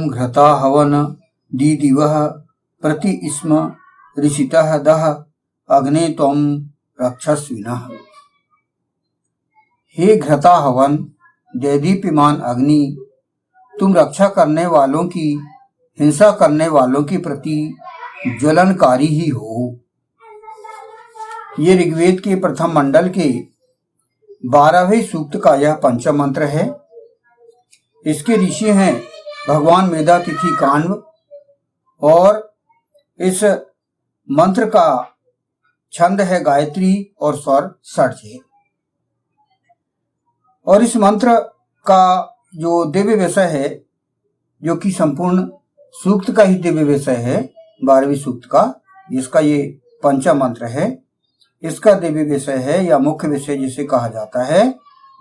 त्वं घृता हवन दीदिवः प्रति स्म ऋषितः दह अग्ने त्वं रक्षस्विनः। हे घृता हवन देदीप्यमान अग्नि, तुम रक्षा करने वालों की, हिंसा करने वालों के प्रति ज्वलनकारी ही हो। ये ऋग्वेद के प्रथम मंडल के 12वें सूक्त का यह पंचम मंत्र है। इसके ऋषि हैं भगवान मेधातिथि काण्व और इस मंत्र का छंद है गायत्री और स्वर षड्ज है। और इस मंत्र का जो दिव्य विषय है, जो कि संपूर्ण सूक्त का ही दिव्य विषय है, 12वें सूक्त का, जिसका ये पंचम मंत्र है, इसका दिव्य विषय है या मुख्य विषय जिसे कहा जाता है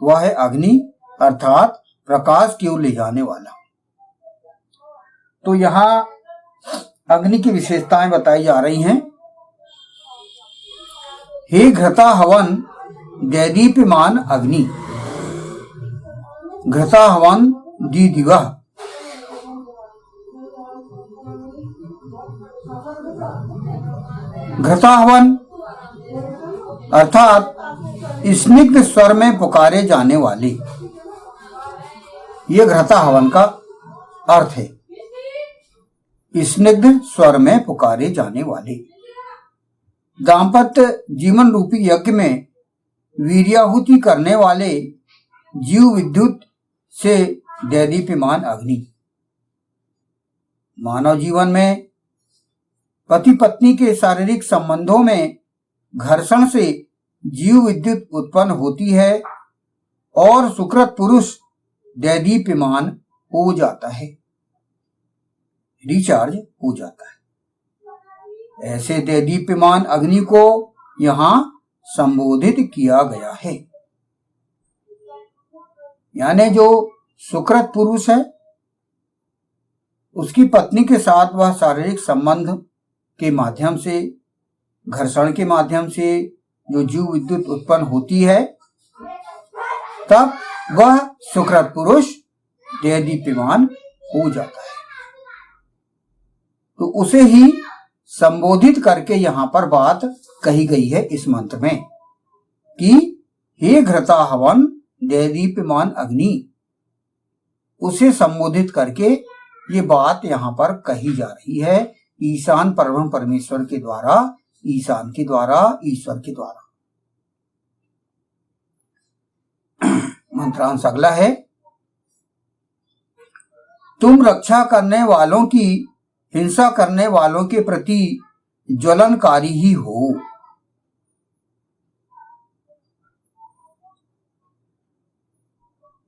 वह है अग्नि, अर्थात प्रकाश की ओर ले जाने वाला। तो यहाँ अग्नि की विशेषताएं बताई जा रही हैं। हे घृता हवन दैदीप्यमान अग्नि, घृता हवन दीदिवः, घृता हवन अर्थात स्निग्ध स्वर में पुकारे जाने वाले, ये घृता हवन का अर्थ है, स्निग्ध स्वर में पुकारे जाने वाले। दाम्पत्य जीवन रूपी यज्ञ में वीर्याहुति करने वाले जीव विद्युत से दैदीप्यमान अग्नि। मानव जीवन में पति पत्नी के शारीरिक संबंधों में घर्षण से जीव विद्युत उत्पन्न होती है और सुकृत पुरुष दैदीप्यमान हो जाता है, रिचार्ज हो जाता है। ऐसे दैदीप्यमान अग्नि को यहां संबोधित किया गया है। यानी जो सुकृत पुरुष है, उसकी पत्नी के साथ वह शारीरिक संबंध के माध्यम से, घर्षण के माध्यम से जो जीव विद्युत उत्पन्न होती है, तब वह सुकृत पुरुष दैदीप्यमान हो जाता है। तो उसे ही संबोधित करके यहां पर बात कही गई है इस मंत्र में कि हे घृता हवन दैदीप्यमान अग्नि, उसे संबोधित करके ये बात यहां पर कही जा रही है ईशान परब्रह्म परमेश्वर के द्वारा, ईशान के द्वारा, ईश्वर के द्वारा। मंत्रांश अगला है, तुम रक्षा करने वालों की, हिंसा करने वालों के प्रति ज्वलनकारी ही हो।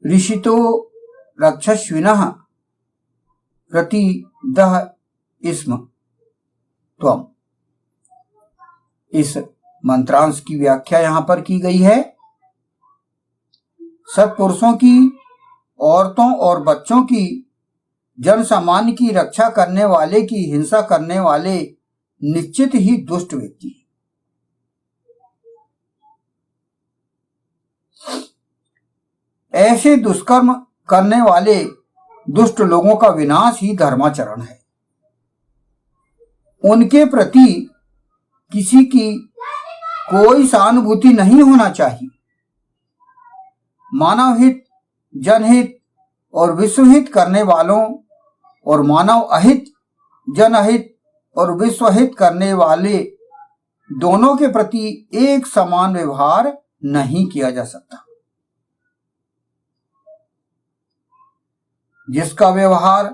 ऋषितो रक्षस्विनः प्रति दह स्म त्वम्। इस मंत्रांश की व्याख्या यहां पर की गई है। सत्पुरुषों की, औरतों और बच्चों की, जन सामान्य की रक्षा करने वाले की हिंसा करने वाले निश्चित ही दुष्ट व्यक्ति। ऐसे दुष्कर्म करने वाले दुष्ट लोगों का विनाश ही धर्माचरण है। उनके प्रति किसी की कोई सहानुभूति नहीं होना चाहिए। मानव हित, जनहित और विश्वहित करने वालों और मानव अहित, जनहित और विश्वहित करने वाले दोनों के प्रति एक समान व्यवहार नहीं किया जा सकता। जिसका व्यवहार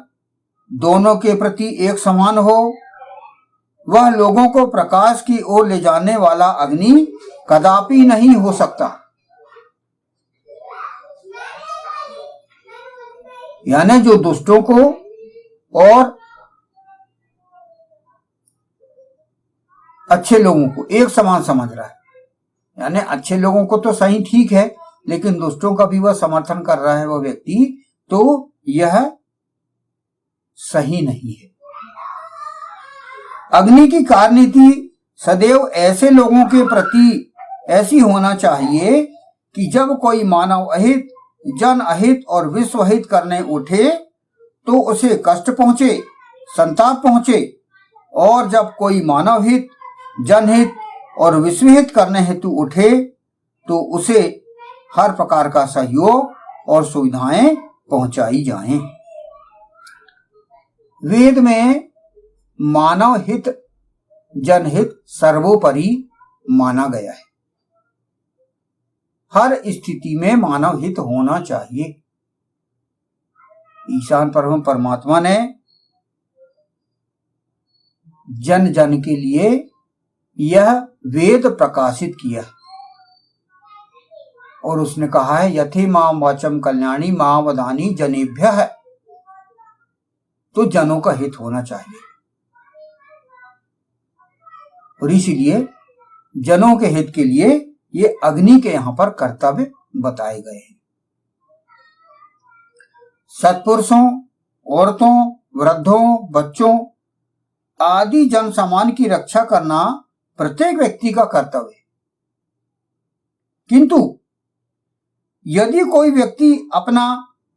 दोनों के प्रति एक समान हो, वह लोगों को प्रकाश की ओर ले जाने वाला अग्नि कदापि नहीं हो सकता। यानी जो दुष्टों को और अच्छे लोगों को एक समान समझ रहा है, यानी अच्छे लोगों को तो सही ठीक है, लेकिन दुष्टों का भी वह समर्थन कर रहा है वह व्यक्ति, तो यह सही नहीं है। अग्नि की कार्यनीति सदैव ऐसे लोगों के प्रति ऐसी होना चाहिए कि जब कोई मानव अहित, जन अहित और विश्व हित करने उठे तो उसे कष्ट पहुंचे, संताप पहुंचे, और जब कोई मानव हित, जनहित और विश्वहित करने हेतु उठे तो उसे हर प्रकार का सहयोग और सुविधाएं पहुंचाई जाएं। वेद में मानव हित, जनहित सर्वोपरि माना गया है। हर स्थिति में मानव हित होना चाहिए। ईशान परम परमात्मा ने जन जन के लिए यह वेद प्रकाशित किया और उसने कहा है यथि मां वाचम कल्याणी मां वदानी जनेभ्य है। तो जनों का हित होना चाहिए और इसीलिए जनों के हित के लिए ये अग्नि के यहां पर कर्तव्य बताए गए हैं। सत्पुरुषों, औरतों, वृद्धों, बच्चों आदि जन सामान्य की रक्षा करना प्रत्येक व्यक्ति का कर्तव्य है। किंतु यदि कोई व्यक्ति अपना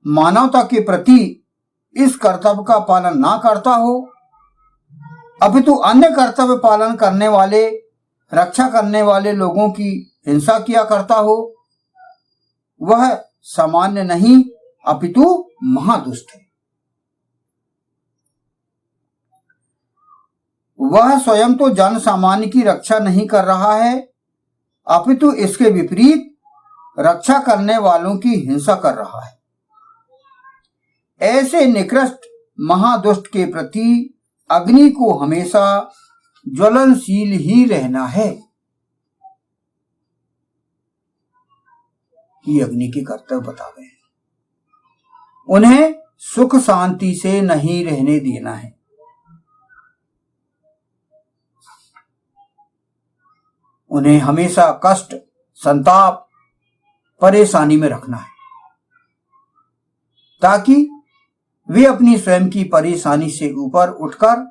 मानवता के प्रति इस कर्तव्य का पालन ना करता हो, अपितु अन्य कर्तव्य पालन करने वाले, रक्षा करने वाले लोगों की हिंसा किया करता हो, वह सामान्य नहीं अपितु महादुष्ट है। वह स्वयं तो जन सामान्य की रक्षा नहीं कर रहा है, अपितु इसके विपरीत रक्षा करने वालों की हिंसा कर रहा है। ऐसे निकृष्ट महादुष्ट के प्रति अग्नि को हमेशा ज्वलनशील ही रहना है। ये अग्नि के कर्तव्य बता गए हैं। उन्हें सुख शांति से नहीं रहने देना है। उन्हें हमेशा कष्ट, संताप, परेशानी में रखना है ताकि वे अपनी स्वयं की परेशानी से ऊपर उठकर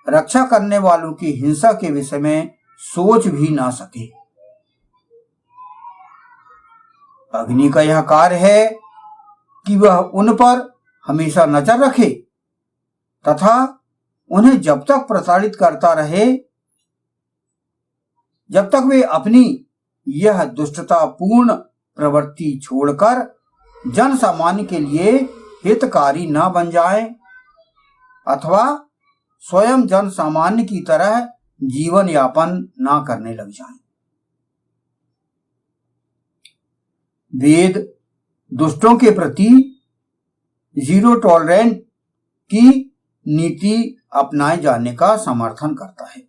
रक्षा करने वालों की हिंसा के विषय में सोच भी ना सके। अग्नि का यह कार्य है कि वह उन पर हमेशा नजर रखे तथा उन्हें जब तक प्रताड़ित करता रहे जब तक वे अपनी यह दुष्टतापूर्ण प्रवृत्ति छोड़कर जन सामान्य के लिए हितकारी न बन जाए अथवा स्वयं जन सामान्य की तरह जीवन यापन ना करने लग जाएं। वेद दुष्टों के प्रति जीरो टॉलरेंस की नीति अपनाए जाने का समर्थन करता है।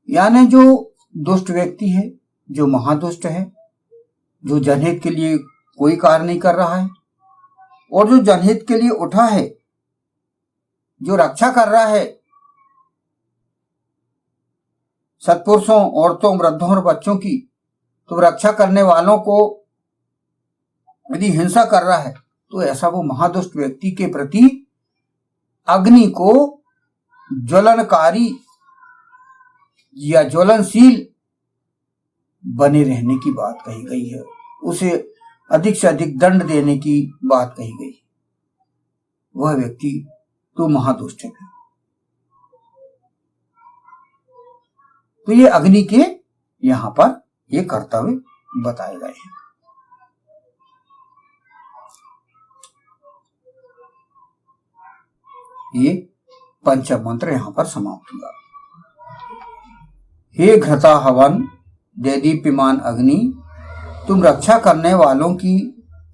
यानी जो दुष्ट व्यक्ति है, जो महादुष्ट है, जो जनहित के लिए कोई कार्य नहीं कर रहा है और जो जनहित के लिए उठा है, जो रक्षा कर रहा है, सत्पुरुषों, औरतों, वृद्धों और बच्चों की, तो रक्षा करने वालों को यदि हिंसा कर रहा है तो ऐसा वो महादुष्ट व्यक्ति के प्रति अग्नि को ज्वलनकारी या ज्वलनशील बने रहने की बात कही गई है। उसे अधिक से अधिक दंड देने की बात कही गई। वह व्यक्ति तो महादुष्ट है। तो ये अग्नि के यहां पर ये कर्तव्य बताए गए हैं। ये पंचम मंत्र यहां पर समाप्त हुआ। हे घृता हवन देदीप्यमान अग्नि, तुम रक्षा करने वालों की,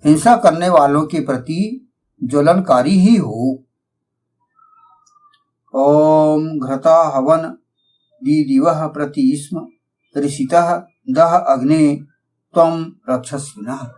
हिंसा करने वालों के प्रति ज्वलनकारी ही हो। ओम घृता हवन दिदिवः प्रति स्म ऋषितः दह अग्ने त्वं रक्षस्विनः।